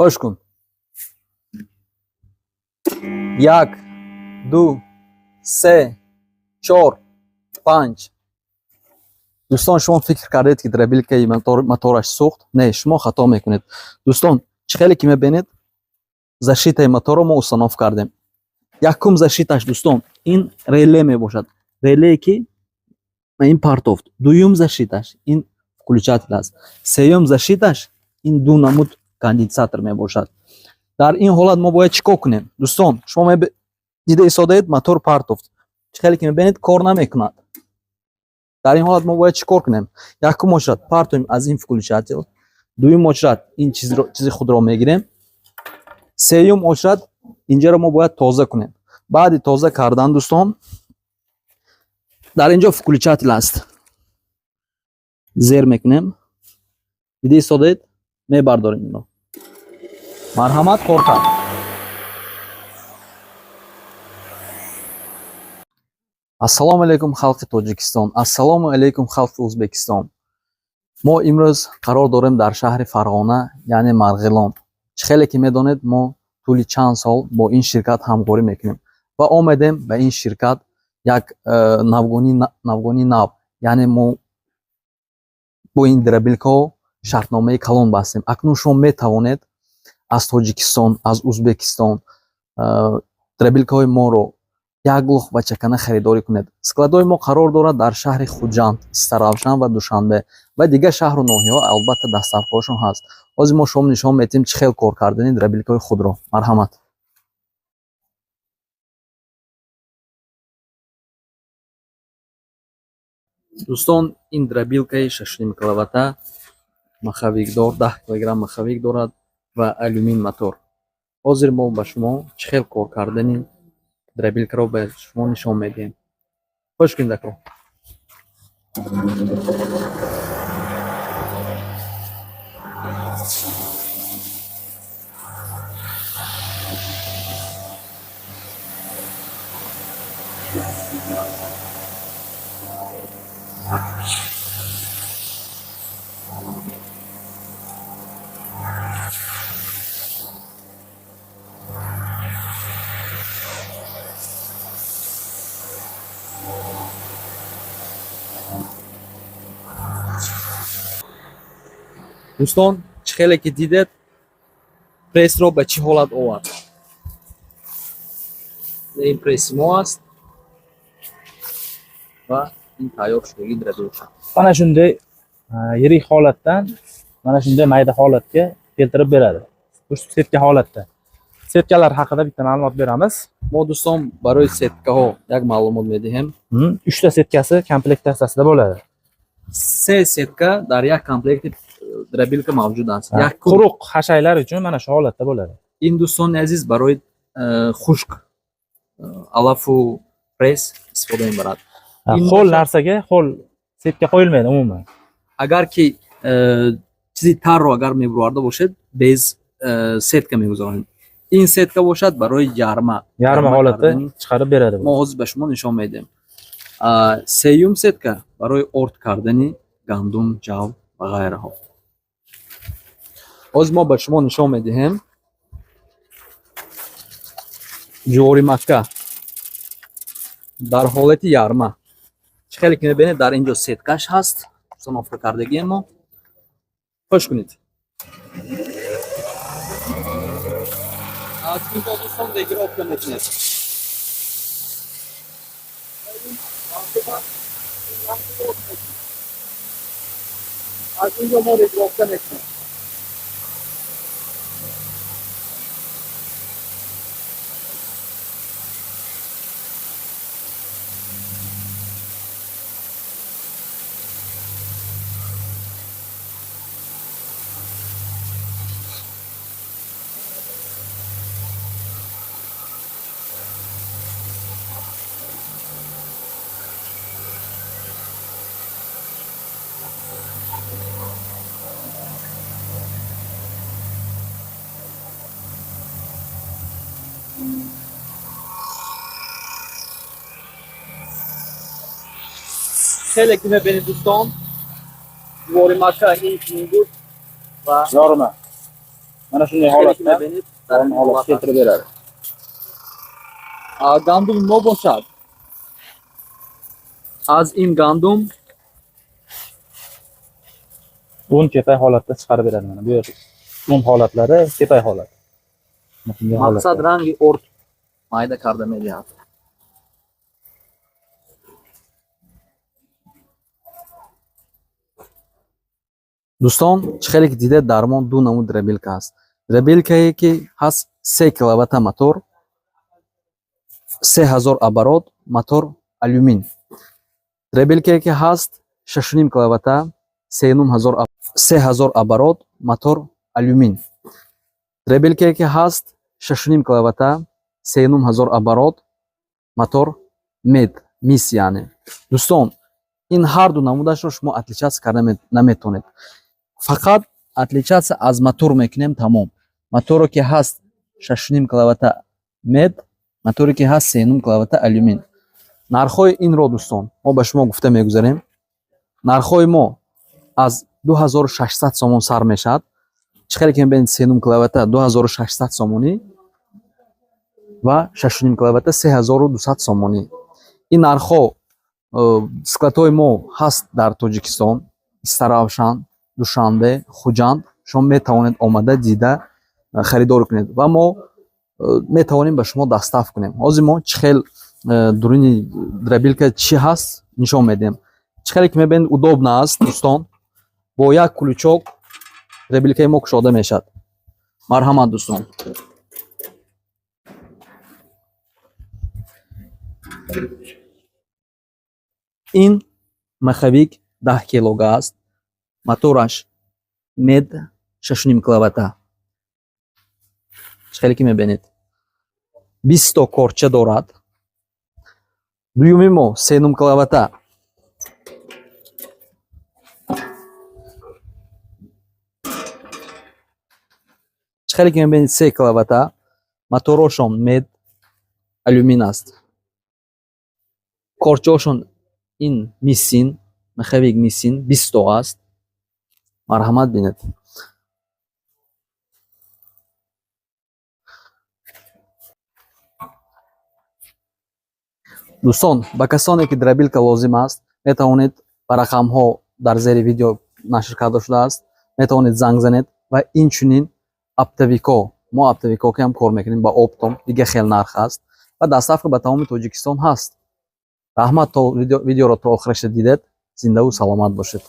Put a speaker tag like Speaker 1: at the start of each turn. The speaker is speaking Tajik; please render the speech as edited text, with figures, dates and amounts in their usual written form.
Speaker 1: خوش کن. یک، دو، سه، چهار، پنج. دوستان شما فکر کردید که دربیلکه موتورش سوخت؟ نه، شما خطا میکنید. دوستان خیلی که میبینید زشیت موتور رو ما استناف کردیم. یکم زشیتش دوستان این ریله میباشد. ریله که این پارتوفت. دویم زشیتش این включатель است. سوم زشیتش این دو نمود конденсатор میباشد. در این حالت ما باید چیکار کنیم؟ دوستان شما دیده ایستادید موتور پارتوفت. خیلی که میبینید کار نمیکند. در این حالت ما باید چیکار کنیم؟ یکم مشرت پارتویم از این включатель. دویم مشرت این چیز خود را میگیریم. سوم مشرت اینجا را ما باید تازه کنیم. بعد تازه کردن دوستان در اینجا включатель است. زیر میکنیم. دیده ایستادید میبرداریم اینو. مرحمت کار کرد. ассалому алейкум халқи тоҷикистон, ассалому алейкум халқи ӯзбекистон. мо имрӯз қарор дорем дар шаҳри Фарғона, яъне Марғилон. хеле ки медонед мо тӯли чанд сол бо ин ширкат ҳамкорӣ мекунем ва омадем ба ин ширкат як навгони нав, яъне мо бо ин драбилкаҳо шартномаи калон бастем. акнун шумо метавонед аз Тоҷикистон, аз Ӯзбекистон драбилкаҳои моро як лух ва чакана харидорӣ кунед. складои мо қарор дорад дар шаҳри Хуҷанд, Истаравшан ва Душанбе ва дигар шаҳру ноҳияҳо албатта дастафҳошон ҳаст. ҳозир мо шумо нишон медиҳем чӣ хел кор кардани драбилкаҳои худро. марҳамат. дӯстон ин драбилкаи 6 киловатта махавикдор 10 килограмм махавик дорад ва алюмин мотор. ҳозир мо ба шумо чӣ хел кор кардани драбилкаро ба шумо нишон медиҳем. хуш кунед акро. دوستان چه خیلی که دیدید پرس رو به چه حالت آورد. این پرس ما است و این تایار شدگی دربیلکا.
Speaker 2: mana shunday yirik holatdan mana shunday mayda holatga keltirib beradi. Bu setka holatda. Setkalar haqida bitta ma'lumot beramiz.
Speaker 1: ما دوستان برای setkaҳо як маълумот медиҳем.
Speaker 2: 3 ta setkasi komplektatsiyasida bo'ladi.
Speaker 1: 3 setka дар як комплекти драбилка мавҷуд аст. Як
Speaker 2: quruq hashaylar uchun mana shu holatda bo'ladi.
Speaker 1: ин дӯстони азиз барои хушк алафу пресс истифода мебарад.
Speaker 2: Ho'l narsaga ho'l setka qo'yilmaydi umuman.
Speaker 1: агар ки чизи тарро агар мебурварда бошед без сетка мегузорем. ин сетка бошад барои ярма
Speaker 2: holatda chiqarib beradi.
Speaker 1: мо ҳозир ба шумо нишон медиҳем. сеюм сетка барои орд кардани гандум, ҷав ва ғайраҳо. ҳозир мо ба шумо нишон медиҳем ҷувори макка дар ҳолати ярма. чӣ хеле ки мебинед дар инҷо сеткаш ҳаст. установка кардагием мо. хуш кунед. аз инҷо дӯстон регировка мекунед. аз инҷо мо регировка мекунем. خیلی که میبینید دوستان جواری مکه این بود و
Speaker 2: Yorma. Mana shunday holatda dorini olib keltirib beradi.
Speaker 1: گندم نو باشد از این گندم
Speaker 2: Un kepay holatda chiqarib beradi mana bu yer. Un holatlari kepay holat. Mana shunday
Speaker 1: مقصد
Speaker 2: holatda.
Speaker 1: رنگ ارد مایده کرده میدهد. دوستان خیلی که دیده درمان دو نمود ربیلکا است. ربیلکایی که هست 3 کیلووات موتور 3000 оборот мотор алюмин. Ребелкае ки ҳаст 6.5 киловатта 3000 оборот мотор алюмин. Ребелкае ки ҳаст 6.5 киловатта 3000 оборот мотор мед мис яъне. Дӯстон ин ҳар ду намудашро шумо атличатсия карда наметавонед. Фақат атличатсия аз мотор мекунем тамом. Моторо ки ҳаст 6.5 киловатта мед, моторе ки ҳаст 3.5 киловатта алюмин. нархҳои инро дӯстон мо ба шумо гуфта мегузарем. нархҳои мо аз 2600 сомон сар мешавад. чихеле ки мебинед 3.5 киловатта 2600 сомонӣ ва 6.5 киловатта 3200 сомонӣ. ин нархҳо складҳои мо ҳаст дар Тоҷикистон, Истаравшан, Душанбе, Хуҷанд. шумо метавонед омада дида харидор кунед ва мо метавонем ба шумо дастафт кунем. ҳозир мо чӣ хел дурини драбилка чӣ ҳаст нишон медиҳем. чӣ хеле ки мебинед удобна аст дӯстон. бо як куличок драбилкаи мо кушода мешавад. марҳамат дӯстон. ин маховик 10 килога аст. мотораш мед 6.5 киловатта. чӣ хеле ки мебинед 20 то корча дорад. дуюми мо 3.5 киловатта чӣ хеле ки мебинед 3 киловатта. моторошон мед алюмин аст. корчаошон ин мисин маховик мисин 20 то аст. марҳамат бинед. дӯстон ба касоне ки драбилка лозим аст метавонед ба рақамҳо дар зери видео нашр карда шудааст метавонед занг занед ва инчунин оптовико мо оптовикоки ҳам кор мекунем ба оптом дига хел нарх аст ва дастафтка ба тамоми Тоҷикистон ҳаст. раҳмат то видеоро то охираш дидед. зиндаву саломат бошед.